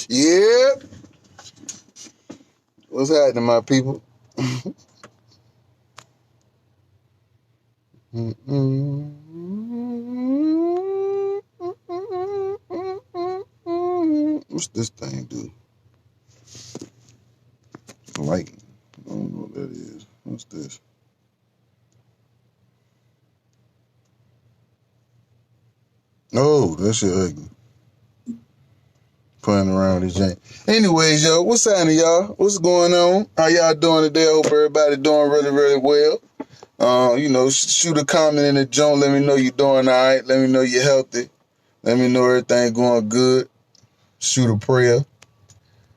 Yep. What's happening, my people? What's this thing do? Lighting. I don't know what that is. What's this? Oh, that shit ugly. Playing around with this jank. Anyways, yo, what's happening, y'all? What's going on? How y'all doing today? I hope everybody doing really, really well. Shoot a comment in the joint. Let me know you're doing all right. Let me know you're healthy. Let me know everything going good. Shoot a prayer.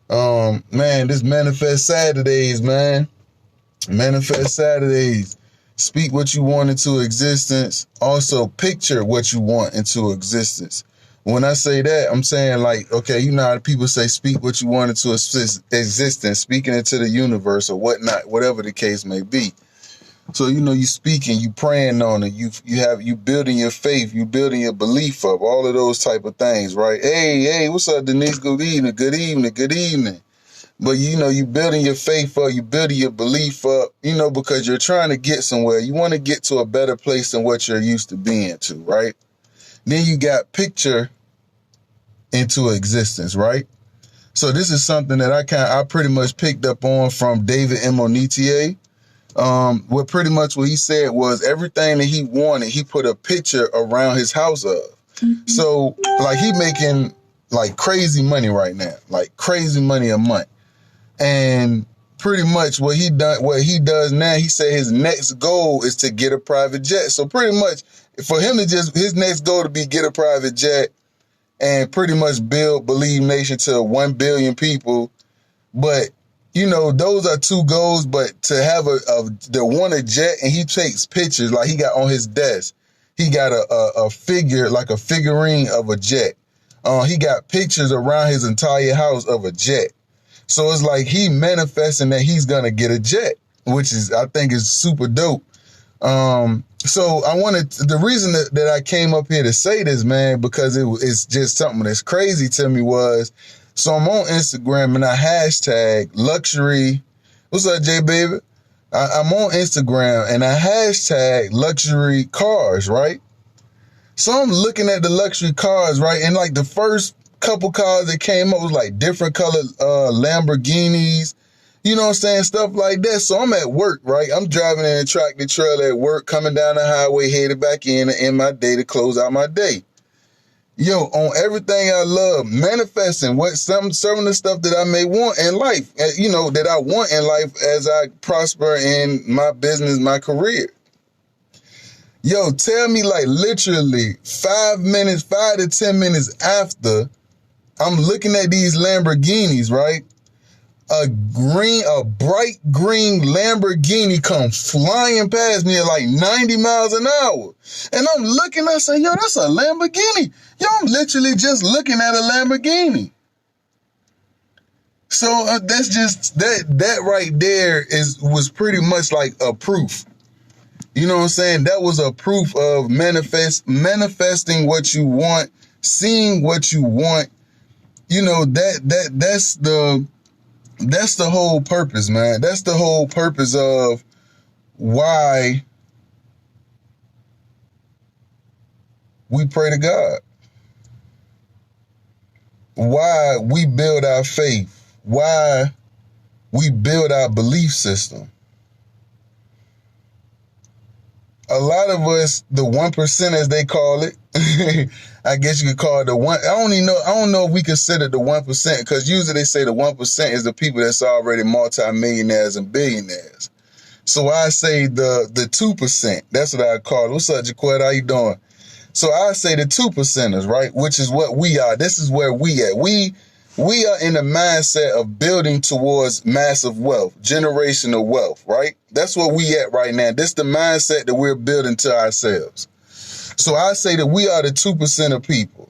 Man, this Manifest Saturdays, man. Manifest Saturdays. Speak what you want into existence. Also, picture what you want into existence. When I say that, I'm saying like, okay, you know how people say speak what you want into existence, speaking into the universe or whatnot, whatever the case may be. So, you speaking, you praying on it, you building your faith, you building your belief up, all of those type of things, right? Hey, what's up, Denise? Good evening, good evening, good evening. But, you building your faith up, you building your belief up, because you're trying to get somewhere. You want to get to a better place than what you're used to being to, right? Then you got picture into existence, right? So this is something that I pretty much picked up on from David M. A.T.I. What he said was everything that he wanted, he put a picture around his house of. Mm-hmm. So like he making like crazy money right now, like crazy money a month. And pretty much what he does now, he said his next goal is to get a private jet. So pretty much for him his next goal to be get a private jet and pretty much build Believe Nation to 1 billion people. But those are two goals, but to have a jet and he takes pictures like he got on his desk. He got a figure, like a figurine of a jet. He got pictures around his entire house of a jet. So it's like he manifesting that he's going to get a jet, which I think is super dope. So the reason that I came up here to say this, man, because it's just something that's crazy to me so I'm on Instagram and I hashtag luxury. What's up, J baby? I'm on Instagram and I hashtag luxury cars, right? So I'm looking at the luxury cars, right? And like the first couple cars that came up was like different colored Lamborghinis, you know what I'm saying? Stuff like that. So I'm at work, right? I'm driving in a tractor trailer at work, coming down the highway, headed back in my day to close out my day. Yo, on everything I love, manifesting some of the stuff that I may want in life, that I want in life as I prosper in my business, my career. Yo, tell me like literally 5 to 10 minutes after I'm looking at these Lamborghinis, right? A bright green Lamborghini come flying past me at like 90 miles an hour. And I'm looking, I say, yo, that's a Lamborghini. Yo, I'm literally just looking at a Lamborghini. So that's just, that right there was pretty much like a proof. You know what I'm saying? That was a proof of manifesting what you want, seeing what you want. That's the whole purpose, man. That's the whole purpose of why we pray to God. Why we build our faith. Why we build our belief system. A lot of us, the 1%, as they call it, I guess you could call it the one. I don't know if we consider the 1%, because usually they say the 1% is the people that's already multimillionaires and billionaires. So I say the 2%. That's what I call it. What's up, Jaquette? How you doing? So I say the 2%ers, right? Which is what we are. This is where we at. We are in the mindset of building towards massive wealth, generational wealth, right? That's what we at right now. This is the mindset that we're building to ourselves. So I say that we are the 2% of people.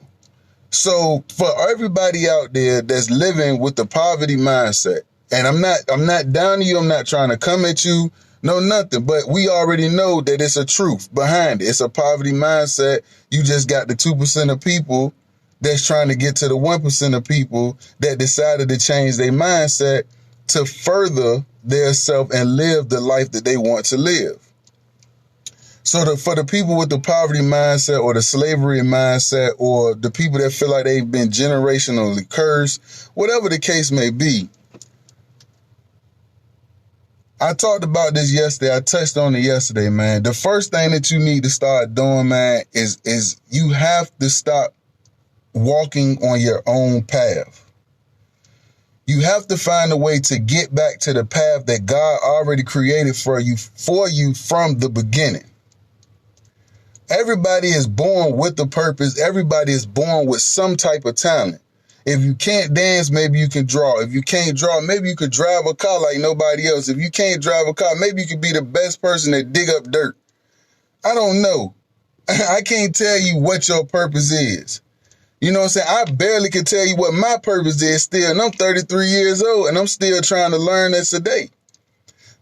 So for everybody out there that's living with the poverty mindset, and I'm not down to you, I'm not trying to come at you, no nothing, but we already know that it's a truth behind it. It's a poverty mindset. You just got the 2% of people that's trying to get to the 1% of people that decided to change their mindset to further their self and live the life that they want to live. So for the people with the poverty mindset or the slavery mindset or the people that feel like they've been generationally cursed, whatever the case may be, I talked about this yesterday. I touched on it yesterday, man. The first thing that you need to start doing, man, is you have to stop walking on your own path. You have to find a way to get back to the path that God already created for you from the beginning. Everybody is born with a purpose. Everybody is born with some type of talent. If you can't dance, maybe you can draw. If you can't draw, maybe you could drive a car like nobody else. If you can't drive a car, maybe you could be the best person that dig up dirt. I don't know. I can't tell you what your purpose is. You know what I'm saying? I barely can tell you what my purpose is still, and I'm 33 years old, and I'm still trying to learn this today.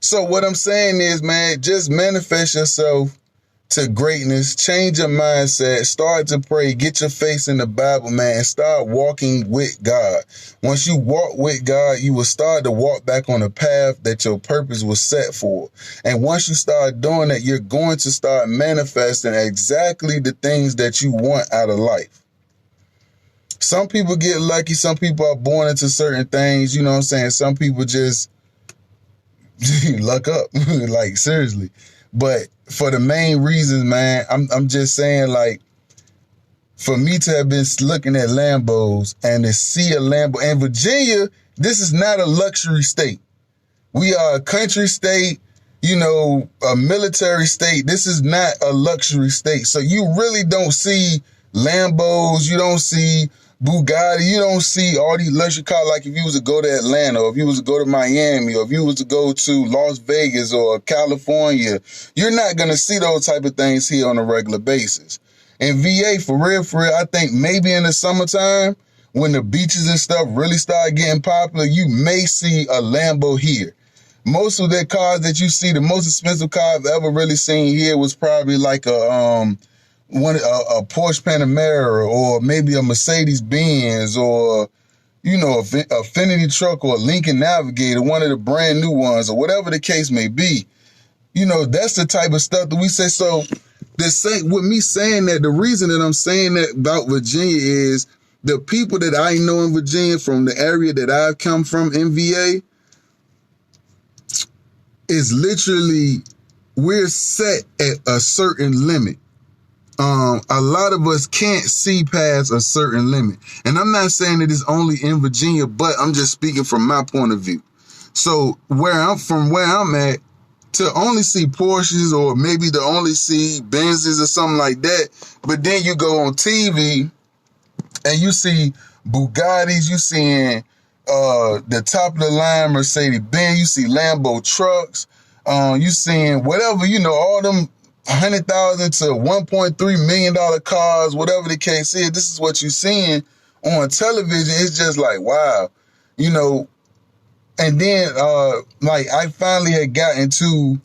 So what I'm saying is, man, just manifest yourself to greatness, change your mindset, start to pray, get your face in the Bible, man, and start walking with God. Once you walk with God, you will start to walk back on the path that your purpose was set for. And once you start doing that, you're going to start manifesting exactly the things that you want out of life. Some people get lucky. Some people are born into certain things. You know what I'm saying? Some people just luck up, like seriously. But for the main reasons, man, I'm just saying, like, for me to have been looking at Lambos and to see a Lambo in Virginia, this is not a luxury state. We are a country state, you know, a military state. This is not a luxury state. So you really don't see Lambos. You don't see Bugatti. You don't see all these luxury cars like if you was to go to Atlanta or if you was to go to Miami or if you was to go to Las Vegas or California. You're not going to see those type of things here on a regular basis. In VA, for real, I think maybe in the summertime when the beaches and stuff really start getting popular, you may see a Lambo here. Most of the cars that you see, the most expensive car I've ever really seen here was probably like a Porsche Panamera or maybe a Mercedes Benz or, you know, a Affinity truck or a Lincoln Navigator, one of the brand new ones or whatever the case may be. You know, that's the type of stuff that we say. So with me saying that, the reason that I'm saying that about Virginia is the people that I know in Virginia from the area that I've come from in VA is literally, we're set at a certain limit. A lot of us can't see past a certain limit. And I'm not saying that it's only in Virginia, but I'm just speaking from my point of view. So where I'm at, to only see Porsches or maybe to only see Benzes or something like that, but then you go on TV and you see Bugattis, you seeing the top of the line Mercedes-Benz, you see Lambo trucks, you seeing whatever, you know, all them $100,000 to $1.3 million cars, whatever the case is. This is what you're seeing on television. It's just like, wow, you know. And then, like, I finally had gotten to,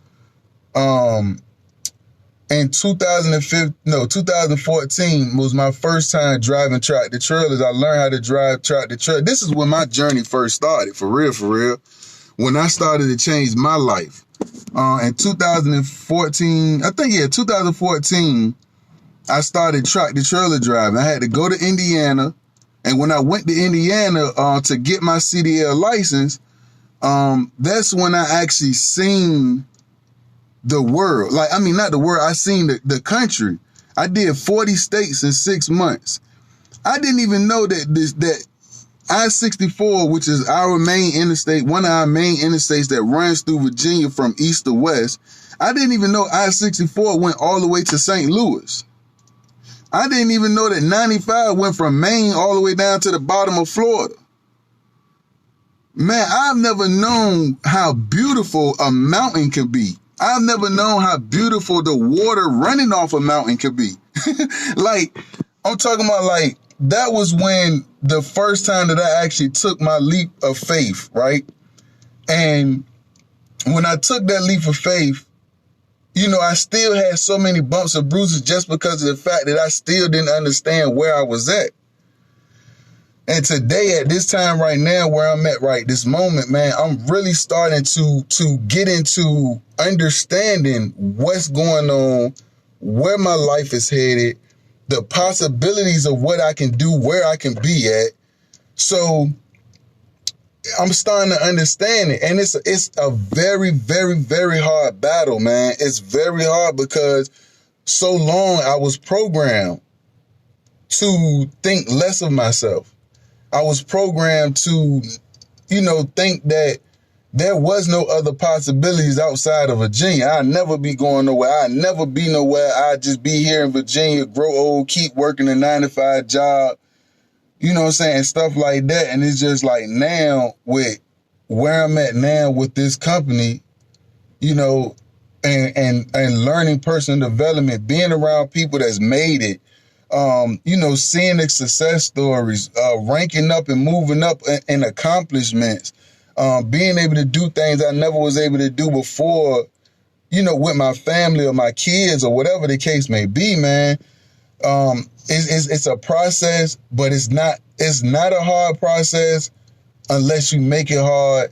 in 2014 was my first time driving tractor trailers. I learned how to drive tractor trailers. This is when my journey first started, for real. When I started to change my life. In 2014, 2014, I started tractor trailer driving. I had to go to Indiana. And when I went to Indiana to get my CDL license, that's when I actually seen the world. Like, I mean, not the world, I seen the country. I did 40 states in 6 months. I didn't even know that I-64, which is our main interstate, one of our main interstates that runs through Virginia from east to west, I didn't even know I-64 went all the way to St. Louis. I didn't even know that 95 went from Maine all the way down to the bottom of Florida. Man, I've never known how beautiful a mountain can be. I've never known how beautiful the water running off a mountain could be. Like, I'm talking about, like, that was when the first time that I actually took my leap of faith, right? And when I took that leap of faith, you know, I still had so many bumps and bruises just because of the fact that I still didn't understand where I was at. And today, at this time right now, where I'm at right this moment, man, I'm really starting to get into understanding what's going on, where my life is headed, the possibilities of what I can do, where I can be at. So I'm starting to understand it. And it's a very, very, very hard battle, man. It's very hard because so long I was programmed to think less of myself. I was programmed to, think that there was no other possibilities outside of Virginia. I'd never be going nowhere. I'd never be nowhere. I'd just be here in Virginia, grow old, keep working a 9-to-5 job, you know what I'm saying, stuff like that. And it's just like now with where I'm at now with this company, and learning personal development, being around people that's made it, seeing the success stories, ranking up and moving up in accomplishments, being able to do things I never was able to do before, with my family or my kids or whatever the case may be, man. It's a process, but it's not a hard process unless you make it hard.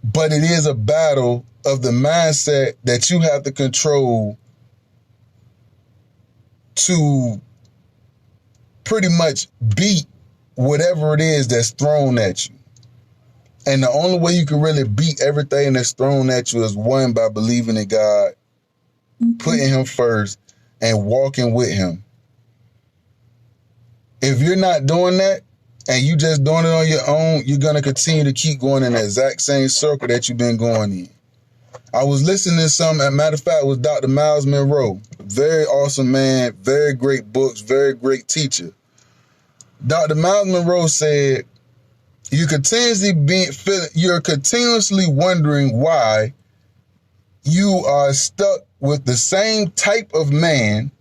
But it is a battle of the mindset that you have to control to pretty much beat whatever it is that's thrown at you. And the only way you can really beat everything that's thrown at you is, one, by believing in God, putting him first, and walking with him. If you're not doing that and you just doing it on your own, you're going to continue to keep going in the exact same circle that you've been going in. I was listening to some, as a matter of fact, it was Dr. Miles Monroe. Very awesome man, very great books, very great teacher. Dr. Miles Monroe said, you're continuously wondering why you are stuck with the same type of man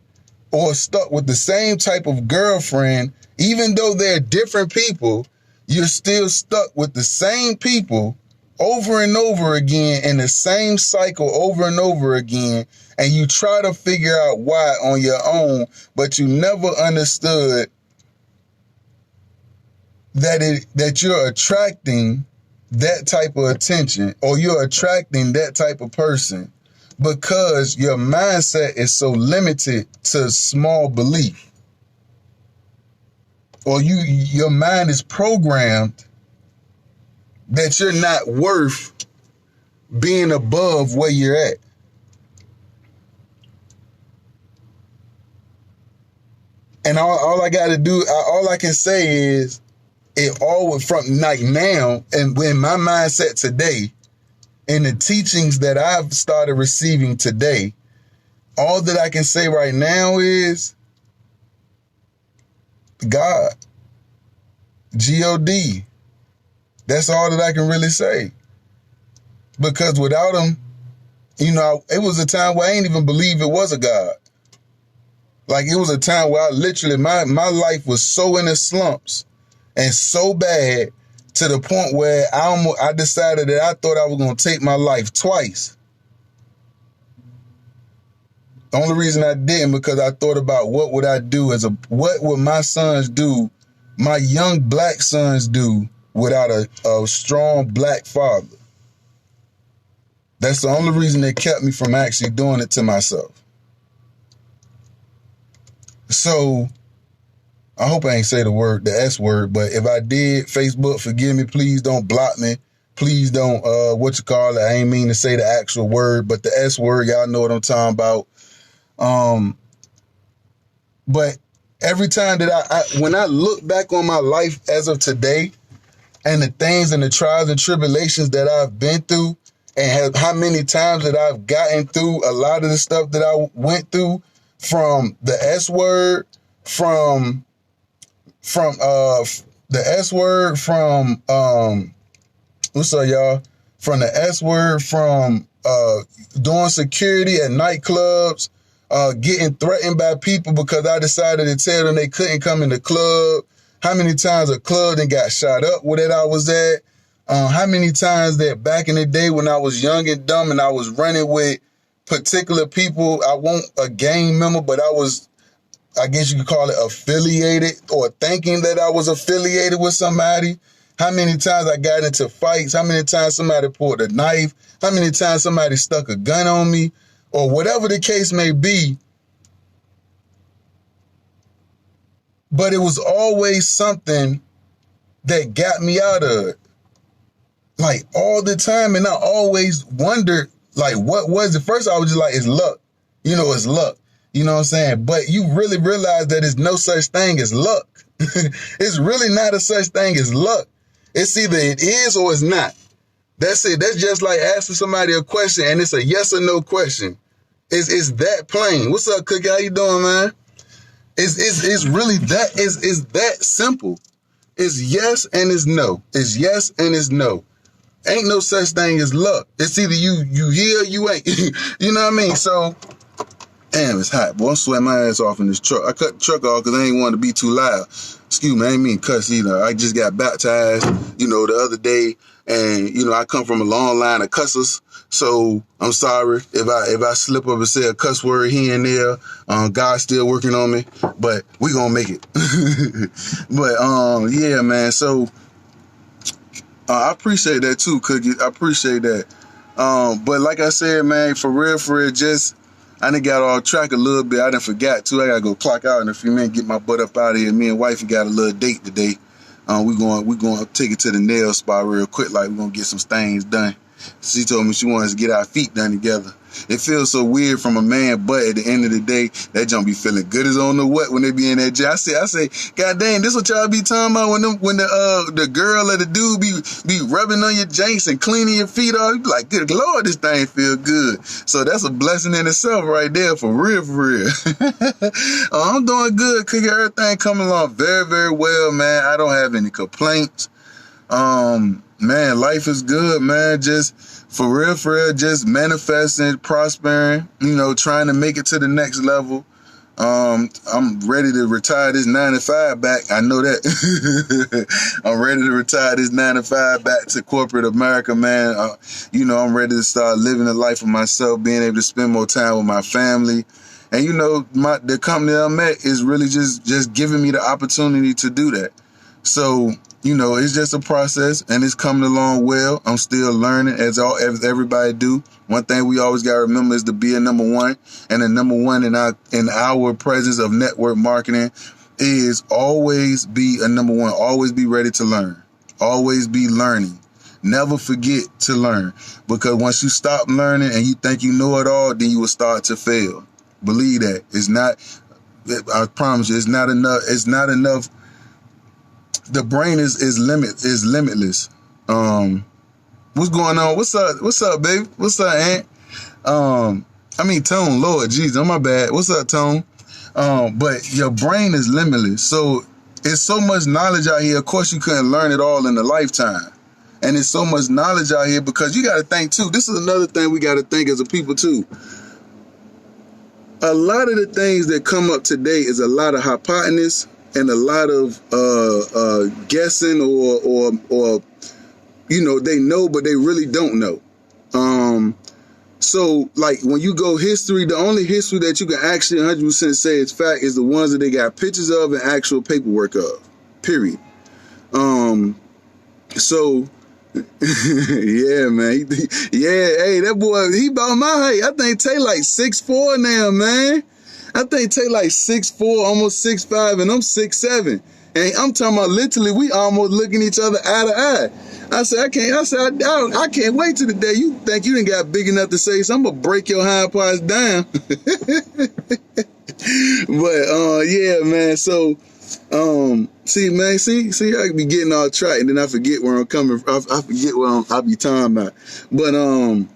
or stuck with the same type of girlfriend. Even though they're different people, you're still stuck with the same people over and over again in the same cycle over and over again. And you try to figure out why on your own, but you never understood that you're attracting that type of attention, or you're attracting that type of person because your mindset is so limited to small belief, or your mind is programmed that you're not worth being above where you're at. And all I got to do, all I can say is, it all from like now, and when my mindset today, and the teachings that I've started receiving today, all that I can say right now is God, G-O-D. That's all that I can really say. Because without him, it was a time where I ain't even believe it was a God. Like, it was a time where I literally, my life was so in the slumps and so bad to the point where I decided that I thought I was going to take my life twice. The only reason I didn't, because I thought about what would I do what would my sons do, my young black sons do without a strong black father. That's the only reason that kept me from actually doing it to myself. So, I hope I ain't say the S word, but if I did, Facebook, forgive me. Please don't block me. Please don't, I ain't mean to say the actual word, but the S word, y'all know what I'm talking about. But every time that when I look back on my life as of today, and the things and the trials and tribulations that I've been through, and how many times that I've gotten through a lot of the stuff that I went through, from the S word, from the S word, from what's up, y'all? From the S word, from doing security at nightclubs, getting threatened by people because I decided to tell them they couldn't come in the club. How many times a club then got shot up where that I was at? How many times that back in the day when I was young and dumb and I was running with particular people, I won't a gang member, but I was I guess you could call it affiliated, or thinking that I was affiliated with somebody. How many times I got into fights, how many times somebody pulled a knife, how many times somebody stuck a gun on me, or whatever the case may be. But it was always something that got me out of it. Like all the time. And I always wondered, like, what was it? First, I was just like, it's luck. It's luck. You know what I'm saying? But you really realize that there's no such thing as luck. It's really not a such thing as luck. It's either it is or it's not. That's it. That's just like asking somebody a question and it's a yes or no question. It's that plain. What's up, Cookie? How you doing, man? It's really that. It's that simple. It's yes and it's no. It's yes and it's no. Ain't no such thing as luck. It's either you here or you ain't. You know what I mean? So, damn, it's hot. Boy, I'm sweating my ass off in this truck. I cut the truck off because I ain't want to be too loud. Excuse me, I ain't mean cuss either. I just got baptized, the other day. And, I come from a long line of cussers. So I'm sorry if I slip up and say a cuss word here and there. God's still working on me, but we gonna make it. But yeah, man. So I appreciate that too, Cookie. I appreciate that. But like I said, man, for real, just I done got off track a little bit. I done forgot too. I gotta go clock out in a few minutes, get my butt up out of here. Me and wifey got a little date today. We going to take it to the nail spot real quick. Like, we're going to get some stains done. She told me she wants to get our feet done together. It feels so weird from a man, but at the end of the day, that junk be feeling good as on the what when they be in that jail. I say, God dang, this what y'all be talking about when the girl or the dude be rubbing on your joints and cleaning your feet off. You be like, good Lord, this thing feel good. So that's a blessing in itself right there, for real. I'm doing good, Cookie. Everything coming along very, very well, man. I don't have any complaints. Man, life is good, man. Just for real, just manifesting, prospering, trying to make it to the next level. I'm ready to retire this 9 to 5 back. I know that. I'm ready to retire this 9 to 5 back to corporate America, man. I'm ready to start living the life of myself, being able to spend more time with my family. And, the company I'm at is really just giving me the opportunity to do that. So, it's just a process and it's coming along well. I'm still learning as everybody do. One thing we always got to remember is to be a number one, and a number one in our presence of network marketing is always be a number one. Always be ready to learn. Always be learning. Never forget to learn, because once you stop learning and you think you know it all, then you will start to fail. Believe that. It's not, I promise you, it's not enough. It's not enough. The brain is limitless. What's going on? What's up, baby? What's up, Aunt? Tone. Lord Jesus, oh my bad. What's up, Tone? But your brain is limitless. So it's so much knowledge out here. Of course, you couldn't learn it all in a lifetime. And it's so much knowledge out here because you got to think too. This is another thing we got to think as a people too. A lot of the things that come up today is a lot of hypotenuse and a lot of guessing or they know, but they really don't know. So like when you go history, the only history that you can actually 100% say is fact is the ones that they got pictures of and actual paperwork of, period. So yeah, man. Yeah, hey, that boy, he about my height. I think Tay like 6'4" now, man. I think Tay like 6'4", almost 6'5", and I'm 6'7". And I'm talking about literally, we almost looking each other eye to eye. I said, I can't wait till the day you think you done got big enough to say, so I'm gonna break your hind parts down. But yeah, man. So see, I be getting all track, and then I forget where I'm coming. I forget what I be talking about. But oh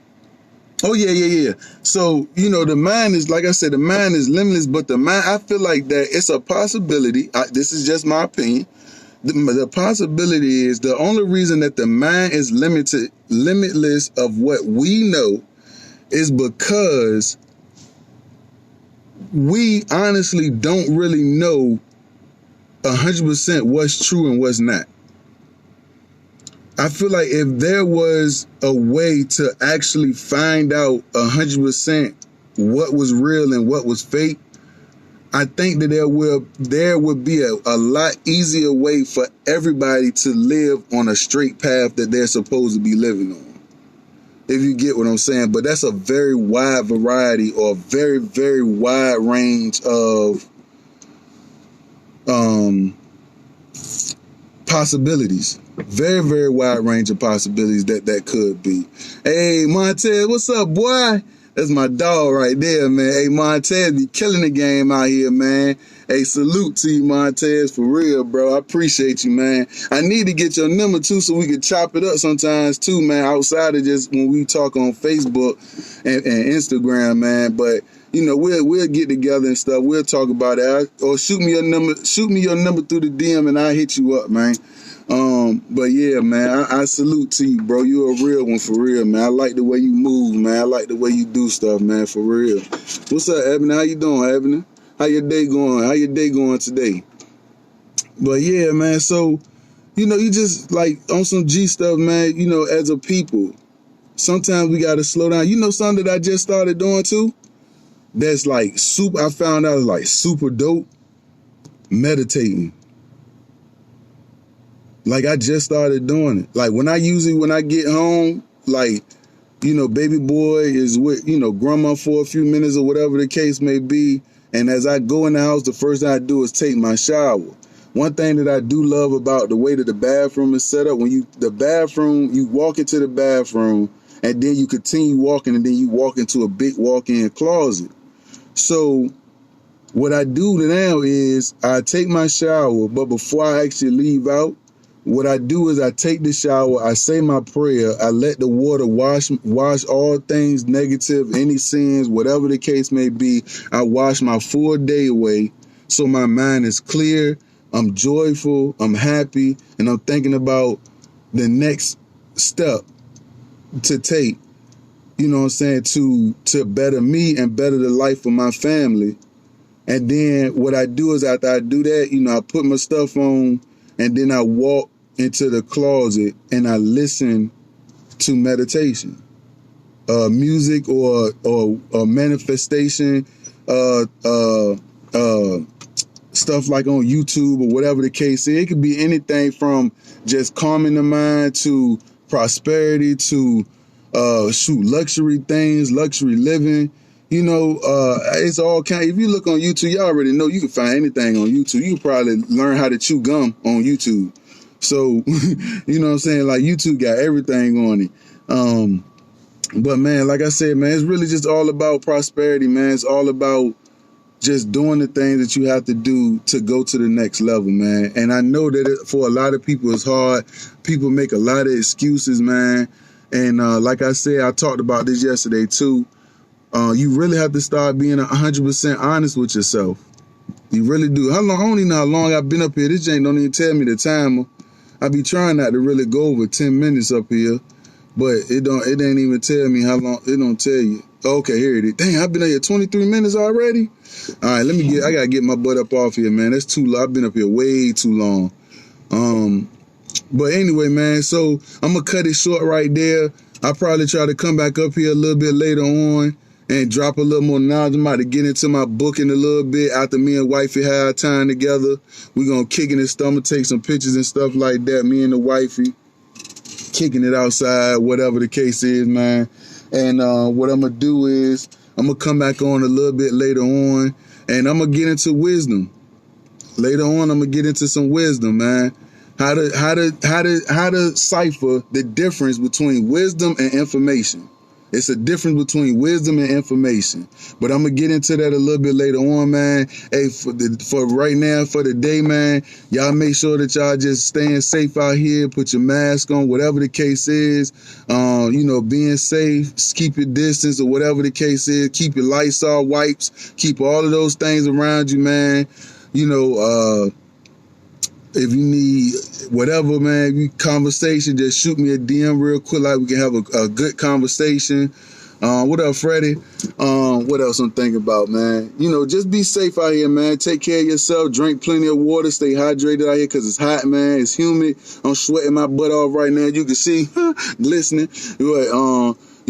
yeah. So the mind is, like I said, the mind is limitless, but the mind, I feel like that it's a possibility. This is just my opinion. The possibility is the only reason that the mind is limitless of what we know is because we honestly don't really know 100% what's true and what's not. I feel like if there was a way to actually find out 100% what was real and what was fake, I think that there would be a lot easier way for everybody to live on a straight path that they're supposed to be living on. If you get what I'm saying. But that's a very wide variety or very, very wide range of possibilities. Very, very wide range of possibilities that could be. Hey, Montez, what's up, boy? That's my dog right there, man. Hey, Montez be killing the game out here, man. Hey, salute to you, Montez, for real, bro. I appreciate you, man. I need to get your number, too, so we can chop it up sometimes, too, man, outside of just when we talk on Facebook and Instagram, man. But, you know, we'll get together and stuff. We'll talk about it. Or shoot me your number through the DM, and I'll hit you up, man. But yeah, man, I salute to you, bro. You a real one for real, man. I like the way you move, man. I like the way you do stuff, man, for real. What's up, Ebony? How you doing, Ebony? How your day going? How your day going today? But yeah, man, so, you know, you just like on some G stuff, man, you know, as a people, sometimes we got to slow down. You know something that I just started doing too? That's like I found out like super dope? Meditating. Like, I just started doing it. Like, when I get home, like, you know, baby boy is with, you know, grandma for a few minutes or whatever the case may be. And as I go in the house, the first thing I do is take my shower. One thing that I do love about the way that the bathroom is set up, when you walk into the bathroom and then you continue walking and then you walk into a big walk-in closet. So what I do now is I take my shower, but before I actually leave out, what I do is I take the shower, I say my prayer, I let the water wash all things negative, any sins, whatever the case may be. I wash my full day away so my mind is clear, I'm joyful, I'm happy, and I'm thinking about the next step to take, you know what I'm saying, to better me and better the life of my family. And then what I do is after I do that, you know, I put my stuff on and then I walk into the closet and I listen to meditation, music or manifestation, stuff like on YouTube or whatever the case is. It could be anything from just calming the mind to prosperity to luxury things, luxury living. You know, it's all kind. If you look on YouTube, you already know you can find anything on YouTube. You can probably learn how to chew gum on YouTube. So, you know what I'm saying? Like, YouTube got everything on it. But man, like I said, man, it's really just all about prosperity, man. It's all about just doing the things that you have to do to go to the next level, man. And I know that for a lot of people, it's hard. People make a lot of excuses, man. And like I said, I talked about this yesterday too. You really have to start being 100% honest with yourself. You really do. How long? I don't even know how long I've been up here. This ain't don't even tell me the timer. I be trying not to really go over 10 minutes up here, but it ain't even tell me how long. It don't tell you. Okay, here it is. Dang, I've been up here 23 minutes already. All right, I gotta get my butt up off here, man. That's too long. I've been up here way too long. But anyway, man, so I'm gonna cut it short right there. I'll probably try to come back up here a little bit later on and drop a little more knowledge. I'm about to get into my booking a little bit after me and wifey had time together. We're going to kick in his stomach, take some pictures and stuff like that. Me and the wifey kicking it outside, whatever the case is, man. And what I'm going to do is I'm going to come back on a little bit later on and I'm going to get into wisdom. Later on, I'm going to get into some wisdom, man. How to cipher the difference between wisdom and information. It's a difference between wisdom and information. But I'm going to get into that a little bit later on, man. Hey, for right now, for the day, man, y'all make sure that y'all just staying safe out here. Put your mask on, whatever the case is. You know, being safe, keep your distance or whatever the case is. Keep your Lysol wipes. Keep all of those things around you, man. You know, if you need whatever, man, you conversation, just shoot me a DM real quick, like we can have a good conversation. What up, Freddie? What else I'm thinking about, man? You know, just be safe out here, man. Take care of yourself. Drink plenty of water. Stay hydrated out here because it's hot, man. It's humid. I'm sweating my butt off right now. You can see glistening. You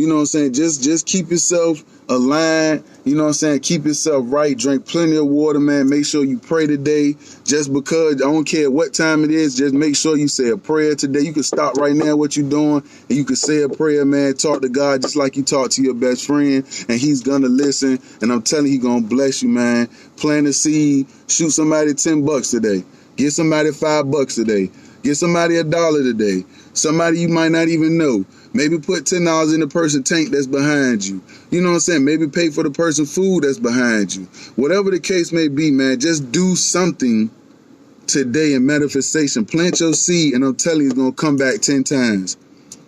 know what I'm saying? Just keep yourself aligned. You know what I'm saying? Keep yourself right. Drink plenty of water, man. Make sure you pray today. Just because, I don't care what time it is, just make sure you say a prayer today. You can stop right now what you're doing, and you can say a prayer, man. Talk to God just like you talk to your best friend, and he's going to listen. And I'm telling you, he's going to bless you, man. Plant a seed. Shoot somebody $10 today. Get somebody $5 today. Get somebody $1 today. Somebody you might not even know. Maybe put $10 in the person tank that's behind you. You know what I'm saying? Maybe pay for the person food that's behind you. Whatever the case may be, man, just do something today in manifestation. Plant your seed, and I'm telling you, it's going to come back 10 times.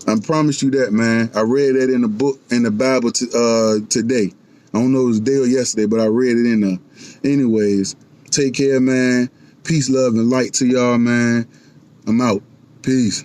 I promise you that, man. I read that in the book, in the Bible today. I don't know if it was today or yesterday, but I read it in there. Anyways, take care, man. Peace, love, and light to y'all, man. I'm out. Peace.